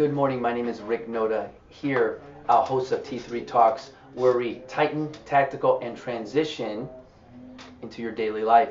Good morning. My name is Rick Noda here, host of T3 Talks, where we tighten, tactical, and transition into your daily life.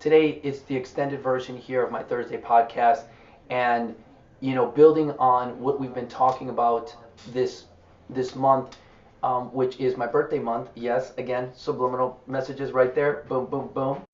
Today is the extended version here of my Thursday podcast, and building on what we've been talking about this month, which is my birthday month. Yes, again, subliminal messages right there. Boom, boom, boom.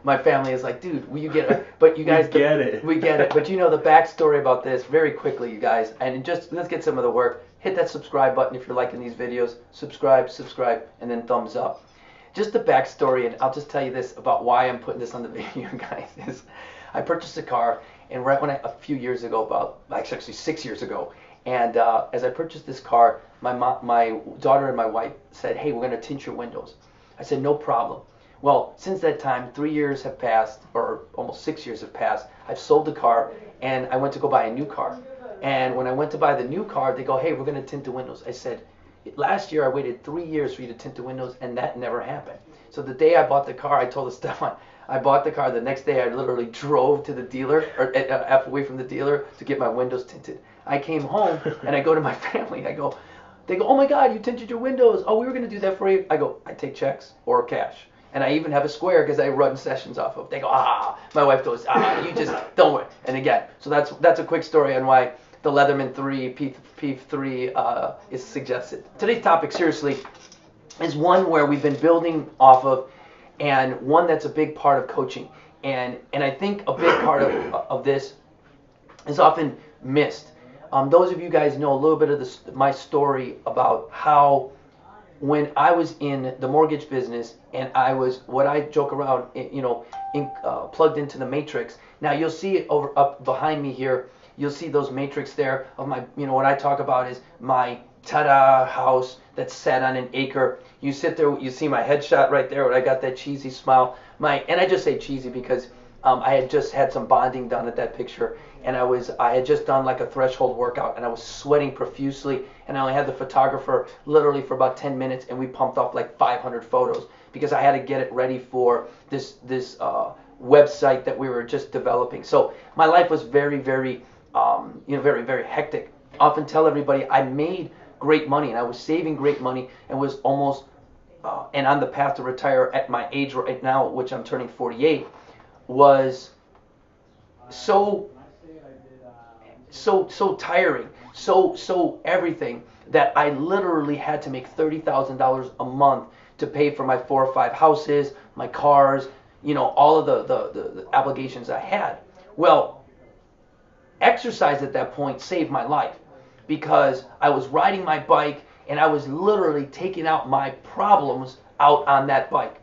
My family is like, dude, will you get it? But you guys get it. We get it. But the backstory about this very quickly, you guys. And just let's get some of the work. Hit that subscribe button if you're liking these videos. Subscribe, and then thumbs up. Just the backstory, and I'll just tell you this about why I'm putting this on the video, guys. Is I purchased a car, and right when a few years ago, actually 6 years ago, and as I purchased this car, my daughter and my wife said, hey, we're going to tint your windows. I said, no problem. Well, since that time, 3 years have passed, or almost 6 years have passed. I've sold the car, and I went to go buy a new car. And when I went to buy the new car, they go, hey, we're going to tint the windows. I said, last year I waited 3 years for you to tint the windows, and that never happened. So the day I bought the car, I told Stefan, I bought the car. The next day I literally drove to the dealer, or away from the dealer, to get my windows tinted. I came home, and I go to my family. They go, oh my God, you tinted your windows. Oh, we were going to do that for you. I go, I take checks or cash. And I even have a square because I run sessions off of. They go, my wife goes, you just don't worry. And again, so that's a quick story on why the Leatherman 3, P3 is suggested. Today's topic, seriously, is one where we've been building off of, and one that's a big part of coaching. And I think a big part of this is often missed. Those of you guys know a little bit of my story about how when I was in the mortgage business, and I was what I joke around, plugged into the matrix. Now you'll see it up behind me here. You'll see those matrix there of my, what I talk about is my ta-da house that's set on an acre. You sit there, you see my headshot right there, where I got that cheesy smile. And I just say cheesy because I had just had some bonding done at that picture, and I had just done like a threshold workout, and I was sweating profusely, and I only had the photographer literally for about 10 minutes, and we pumped off like 500 photos because I had to get it ready for this website that we were just developing. So my life was very, very, very, very hectic. I often tell everybody I made great money, and I was saving great money, and was almost and on the path to retire at my age right now, which I'm turning 48, was so tiring, so everything, that I literally had to make $30,000 a month to pay for my 4 or 5 houses, my cars, all of the obligations I had. Well, exercise at that point saved my life, because I was riding my bike and I was literally taking out my problems out on that bike.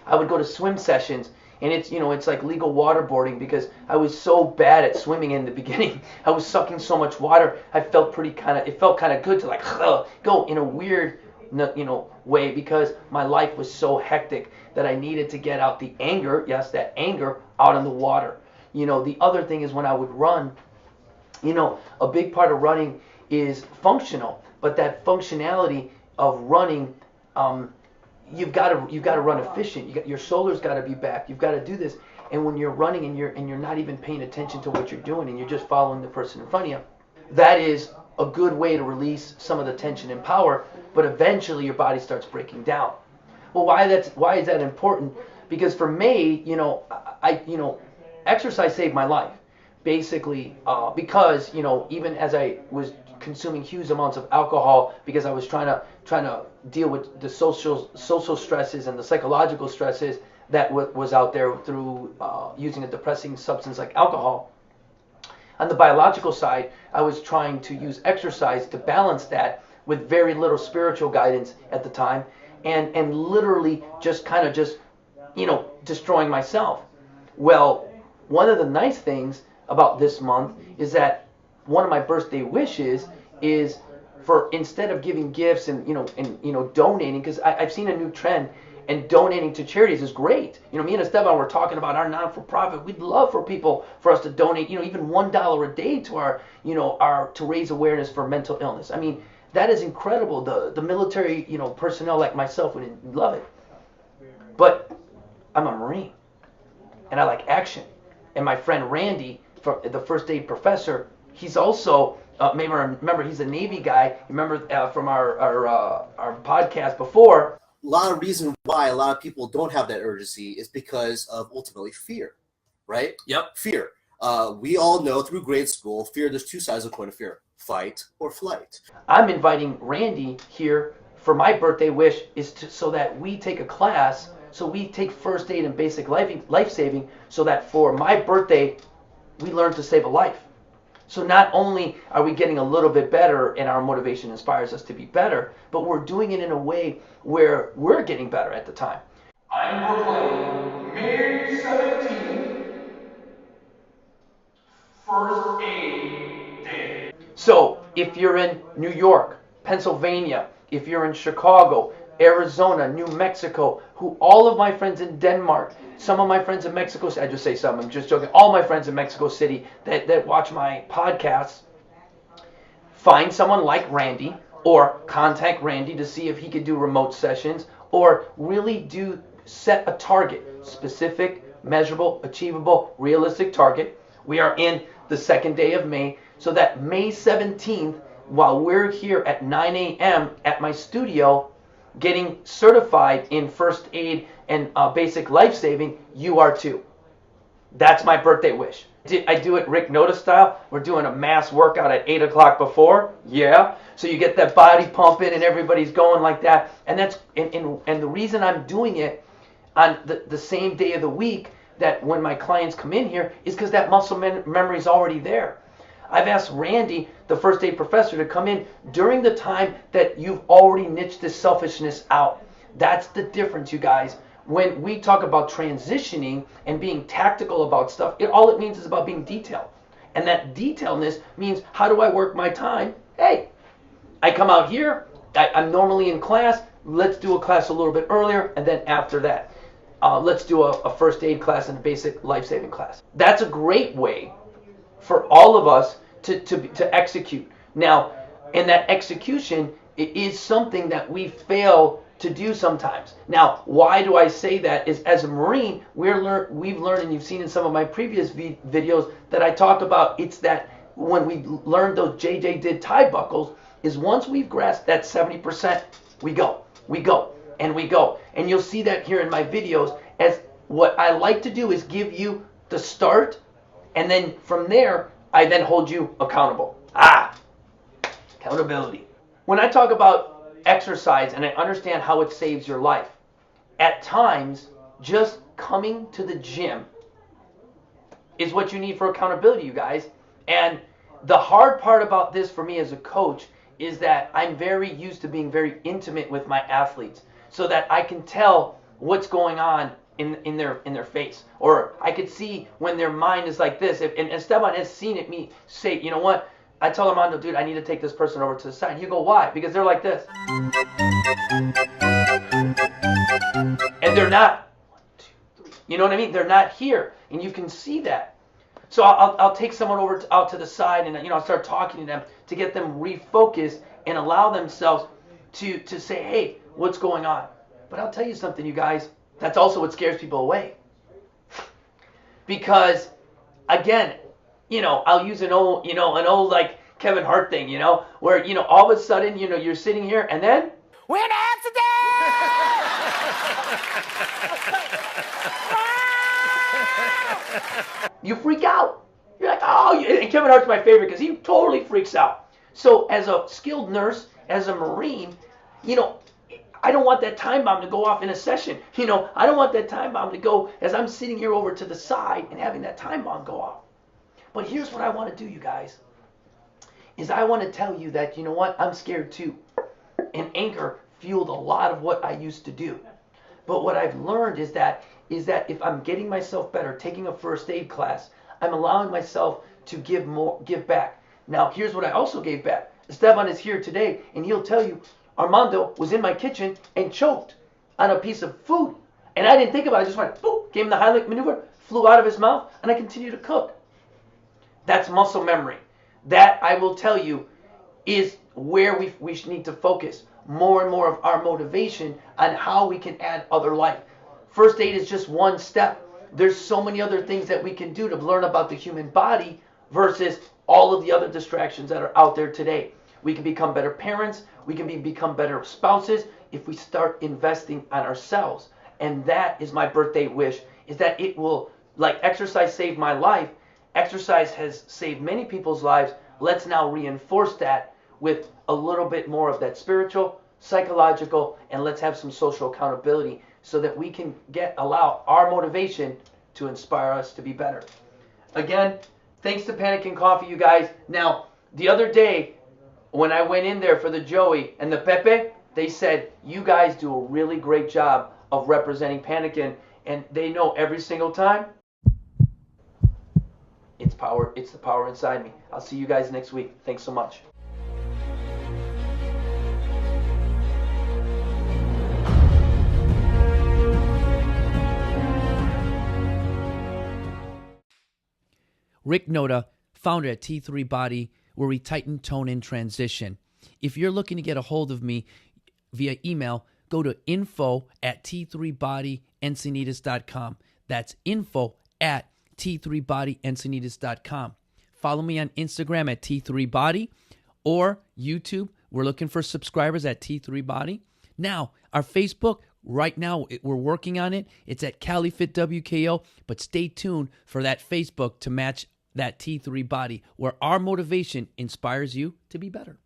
I would go to swim sessions, and it's like legal waterboarding, because I was so bad at swimming in the beginning. I was sucking so much water. It felt kind of good to like go in a weird way, because my life was so hectic that I needed to get out the anger, yes, that anger, out in the water. The other thing is when I would run, a big part of running is functional, but that functionality of running, you've got to run efficient. Your shoulder's got to be back. You've got to do this. And when you're running and you're not even paying attention to what you're doing, and you're just following the person in front of you, that is a good way to release some of the tension and power. But eventually your body starts breaking down. Well, why is that important? Because for me, exercise saved my life, basically, because even as I was consuming huge amounts of alcohol, because I was trying to deal with the social stresses and the psychological stresses that was out there through using a depressing substance like alcohol. On the biological side, I was trying to use exercise to balance that with very little spiritual guidance at the time, and literally just destroying myself. Well, one of the nice things about this month is that one of my birthday wishes is for, instead of giving gifts and donating, because I've seen a new trend, and donating to charities is great. Me and Esteban were talking about our non-for-profit. We'd love for us to donate, even $1 a day to our to raise awareness for mental illness. I mean, That is incredible. The military, personnel like myself would love it. But I'm a Marine, and I like action. And my friend Randy, from the first aid professor, he's also maybe remember he's a Navy guy. Remember from our podcast before. A lot of reason why a lot of people don't have that urgency is because of ultimately fear, right? Yep. Fear. We all know through grade school, fear, there's two sides of the coin of fear, fight or flight. I'm inviting Randy here for my birthday wish so that we take a class, so we take first aid and basic life saving, so that for my birthday, we learn to save a life. So not only are we getting a little bit better and our motivation inspires us to be better, but we're doing it in a way where we're getting better at the time. I'm proclaiming May 17th, First Aid Day. So if you're in New York, Pennsylvania, if you're in Chicago, Arizona, New Mexico, all of my friends in Denmark, some of my friends in Mexico City, I just say some, I'm just joking, all my friends in Mexico City that watch my podcasts, find someone like Randy or contact Randy to see if he could do remote sessions, or really set a target, specific, measurable, achievable, realistic target. We are in the second day of May, so that May 17th, while we're here at 9 a.m. at my studio, getting certified in first aid and basic life saving, you are too. That's my birthday wish. I do it Rick Notice style. We're doing a mass workout at 8 o'clock before. Yeah. So you get that body pumping and everybody's going like that. And that's and the reason I'm doing it on the same day of the week that when my clients come in here is because that muscle memory is already there. I've asked Randy, the first aid professor, to come in during the time that you've already niched this selfishness out. That's the difference, you guys. When we talk about transitioning and being tactical about stuff, all it means is about being detailed. And that detailedness means, how do I work my time? Hey, I come out here, I'm normally in class, let's do a class a little bit earlier, and then after that, let's do a first aid class and a basic life-saving class. That's a great way for all of us to execute. Now, in that execution, it is something that we fail to do sometimes. Now, why do I say that? Is as a Marine, we've learned, and you've seen in some of my previous videos that I talked about, it's that when we learned those JJ did tie buckles, is once we've grasped that 70%, we go, and we go. And you'll see that here in my videos, as what I like to do is give you the start, and then from there, I then hold you accountable. Accountability. When I talk about exercise and I understand how it saves your life, at times, just coming to the gym is what you need for accountability, you guys. And the hard part about this for me as a coach is that I'm very used to being very intimate with my athletes, so that I can tell what's going on in their face, or I could see when their mind is like this. And Esteban has seen me say, you know what? I tell Armando, dude, I need to take this person over to the side. You go, why? Because they're like this, and they're not. 1, 2, 3. You know what I mean? They're not here, and you can see that. So I'll take someone out to the side, and I'll start talking to them to get them refocused and allow themselves to say, hey, what's going on? But I'll tell you something, you guys. That's also what scares people away. Because, again, I'll use an old like Kevin Hart thing, where, all of a sudden, you're sitting here and then, we're in an accident! you freak out. You're like, oh, and Kevin Hart's my favorite because he totally freaks out. So as a skilled nurse, as a Marine, I don't want that time bomb to go off in a session. I don't want that time bomb to go as I'm sitting here over to the side and having that time bomb go off. But here's what I want to do, you guys, is I want to tell you that, you know what, I'm scared too. And anger fueled a lot of what I used to do. But what I've learned is that if I'm getting myself better, taking a first aid class, I'm allowing myself to give back. Now, here's what I also gave back. Esteban is here today, and he'll tell you, Armando was in my kitchen and choked on a piece of food. And I didn't think about it. I just went, boop, gave him the Heimlich maneuver, flew out of his mouth, and I continued to cook. That's muscle memory. That, I will tell you, is where we need to focus more and more of our motivation on how we can add other life. First aid is just one step. There's so many other things that we can do to learn about the human body versus all of the other distractions that are out there today. We can become better parents. We can become better spouses if we start investing on ourselves. And that is my birthday wish, is that it will, like exercise saved my life, exercise has saved many people's lives. Let's now reinforce that with a little bit more of that spiritual, psychological, and let's have some social accountability so that we can allow our motivation to inspire us to be better. Again, thanks to Panic and Coffee, you guys. Now, the other day, when I went in there for the Joey and the Pepe, they said, you guys do a really great job of representing Panic, and they know every single time, it's the power inside me. I'll see you guys next week. Thanks so much. Rick Noda, founder at T3 Body, where we tighten, tone, and transition. If you're looking to get a hold of me via email, go to info@t3bodyencinitas.com. That's info@t3bodyencinitas.com. Follow me on Instagram at T3Body or YouTube. We're looking for subscribers at T3 Body. Now, our Facebook, right now, we're working on it. It's at CaliFitWKO, but stay tuned for that Facebook to match that T3 Body, where our motivation inspires you to be better.